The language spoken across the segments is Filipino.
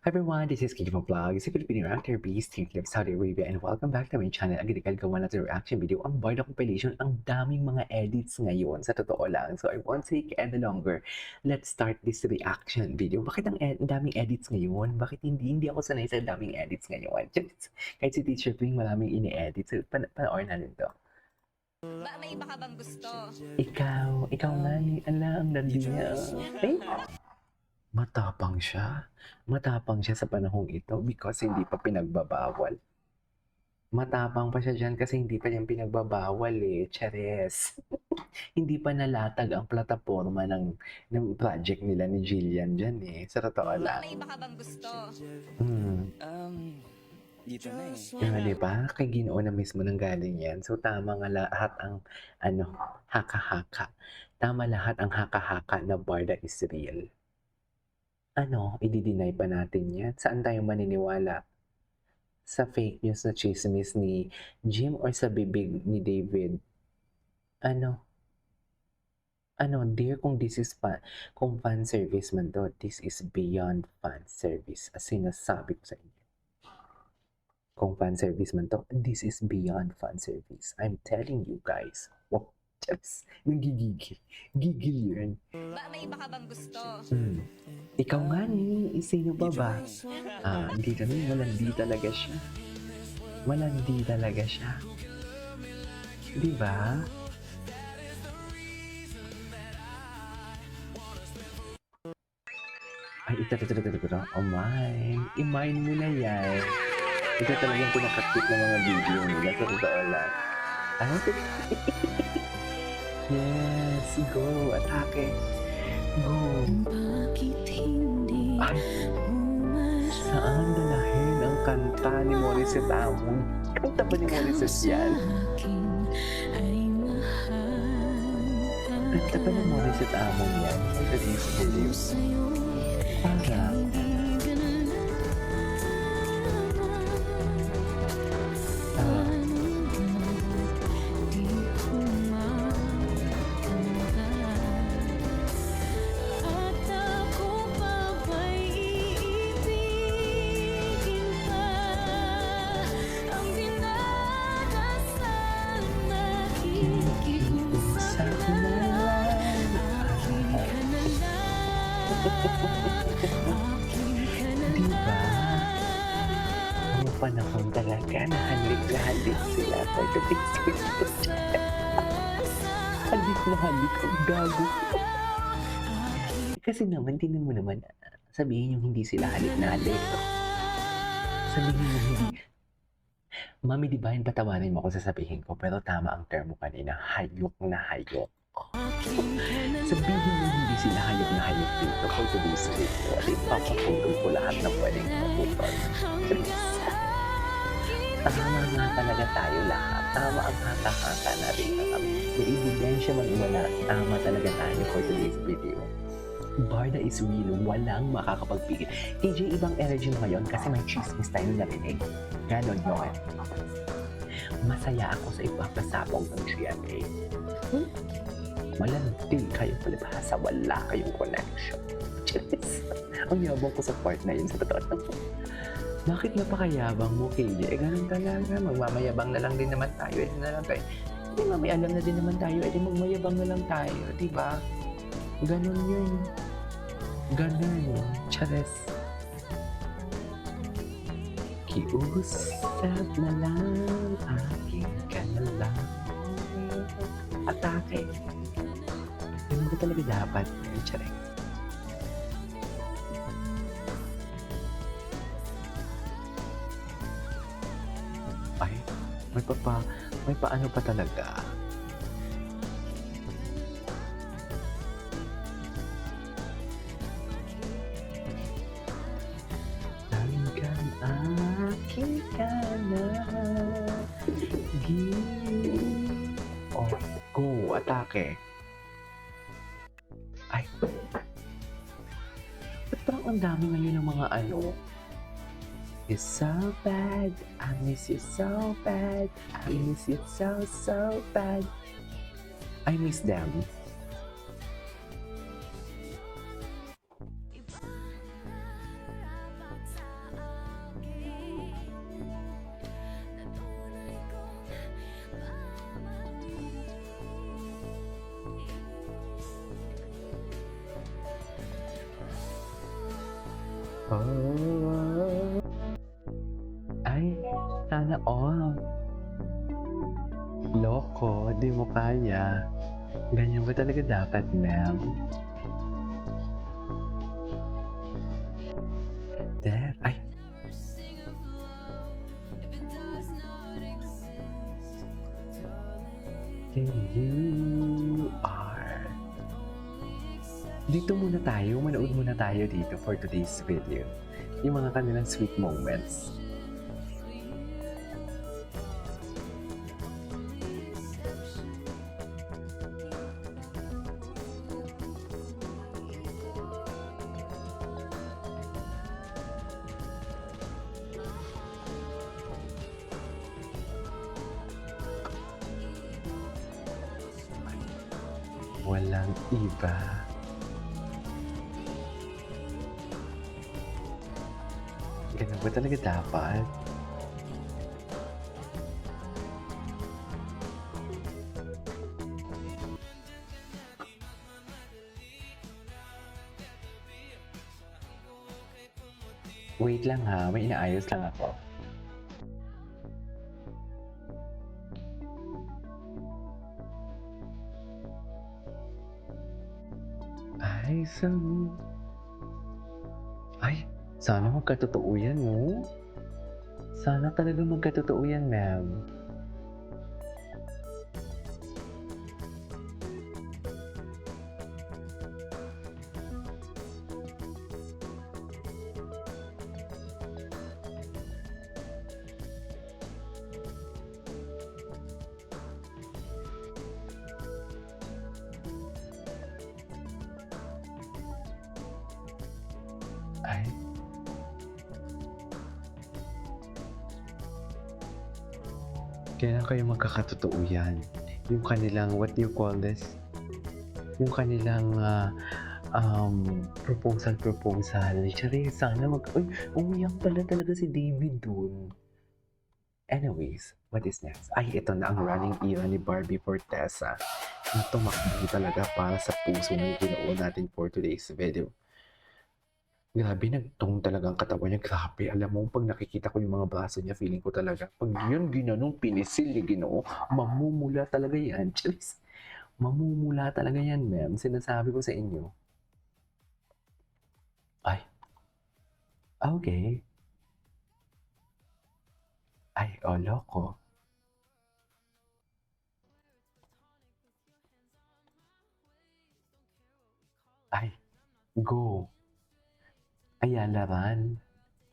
Hi everyone, this is Kiki from Vlogs, a Filipino actor based in Saudi Arabia, and welcome back to my channel. Ang ginagawa natin reaction video, ang Barda compilation, ang daming mga edits ngayon, sa totoo lang. So I won't take any longer. Let's start this reaction video. Bakit ang daming edits ngayon? Bakit hindi ako sanay sa daming edits ngayon? Kahit si Teacher Ping maraming ini-edit. So panoorin natin to. Ba, may iba ka bang gusto? Ikaw nga ni, ang landi niya. Eh? Matapang siya. Matapang siya sa panahong ito because hindi pa pinagbabawal. Matapang pa siya dyan kasi hindi pa niyan pinagbabawal eh. Chares. Hindi pa nalatag ang plataforma ng project nila ni Jillian dyan eh. Sa totoo Ba, lang. may iba ka bang gusto? Dito na eh. Diba, diba? Kay Ginoo na mismo nang galing yan. So, tama nga lahat ang, haka-haka. Tama lahat ang haka-haka na Barda is real. I-deny pa natin yan? Saan tayo maniniwala? Sa fake news na chismis ni Jim or sa bibig ni David? Dear, kung fan service man to, this is beyond fan service. As sinasabi ko sa inyo. Kung fan service man to, this is beyond fan service. I'm telling you guys. Wow, just nanggigigil. Gigil yun. Ba, may iba ka bang gusto? Ikaw nga ni, sino ba ba? Dito na, malandi talaga siya. Malandi talaga siya. Di ba? Ay, ito. Oh my. I-mine mo na yan. Ito talagang pinakakit ng mga video nila. Sa totoo lang. Yes, go. Atake. Go. Ay, saan dalahin ang kanta ni Morissette Amon? Kanta ba ni Morissette yan? Kanta ba ni Morissette Amon yan? Sa this video. Parang diba? Ang panahon talaga na halik sila for the Facebook. Halik ang gago. Kasi naman, tinan mo naman, sabihin yung hindi sila halik na halik. Sabihin yung hindi. Mami, di ba, patawarin mo ako sasabihin ko, pero tama ang termo kanina, hayok na hayok. Sabihin mo hindi sila hayok na hayok dito for today's video at ipapaputol ko lahat ng pwedeng maputol. Tama nga talaga tayo lahat. Tama ang haka-haka natin na kami. May ebidensya man wala, tama talaga tayo for today's video. Barda is real, walang makakapagpigil. TJ, ibang energy mo ngayon kasi may chismis tayo narinig. Ganon yun. Masaya ako sa ipapasabog ng GMA. Malandi kayong palibhasa, wala kayong connection. Cheers! Ang yabang ko sa part na yun sa totoo. Bakit napakayabang mo, KJ? Ganun talaga. Magmamayabang na lang din naman tayo. Hindi, mami, alam na din naman tayo. Magmayabang na lang tayo. Diba? Ganun yun. Ganun. Chares. Kiusap na lang, aking ka na lang. Atake. Ganun ko talaga dapat. Chares. Ay, may paano pa talaga. Hanggang aking ka na. Oh, go, atake. Ay. Ba't parang ang dami ngayon ng mga It's so bad, I miss you so bad, I miss you so bad. I miss them. Oh. Ay, sana all. Loko, di mo kaya. Ganyan ba talaga dapat, ma'am? There, ay. You are. Dito muna tayo, manood muna tayo dito for today's video. Yung mga kanilang sweet moments. Walang iba. Ganun ba talaga dapat? Wait lang ha, may inaayos lang ako. Ay, Ay, sana magkatotoo yan, no? Sana talaga magkatotoo yan, ma'am. Ay. Kailan kayo magkakatotoo yan? Yung kanilang, what do you call this? Yung kanilang proposal. Tsari, sana uy, umiyak pala talaga si David dun. Anyways, what is next? Ay, ito na ang running era ni Barbie Fortesa. Na tumakbo talaga para sa puso ng ginoon natin for today's video. Grabe, nagtong talaga ang katawan niya. Grabe, alam mo, pag nakikita ko yung mga braso niya, feeling ko talaga, pag yun ginanong pinisil ni Ginoo, mamumula talaga yan. Charis, mamumula talaga yan, ma'am. Sinasabi ko sa inyo. Ay, okay. Ay, oh, loko. Ay, go. Ayan naman.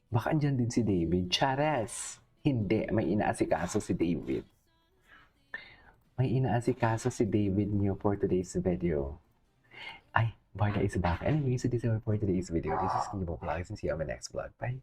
Baka andyan din si David. Chares! Hindi, may inaasikaso si David. May inaasikaso si David niyo for today's video. Ay, Barda is back. Anyway, so this is for today's video. This is Kibo Vlogs and see you on my next vlog. Bye!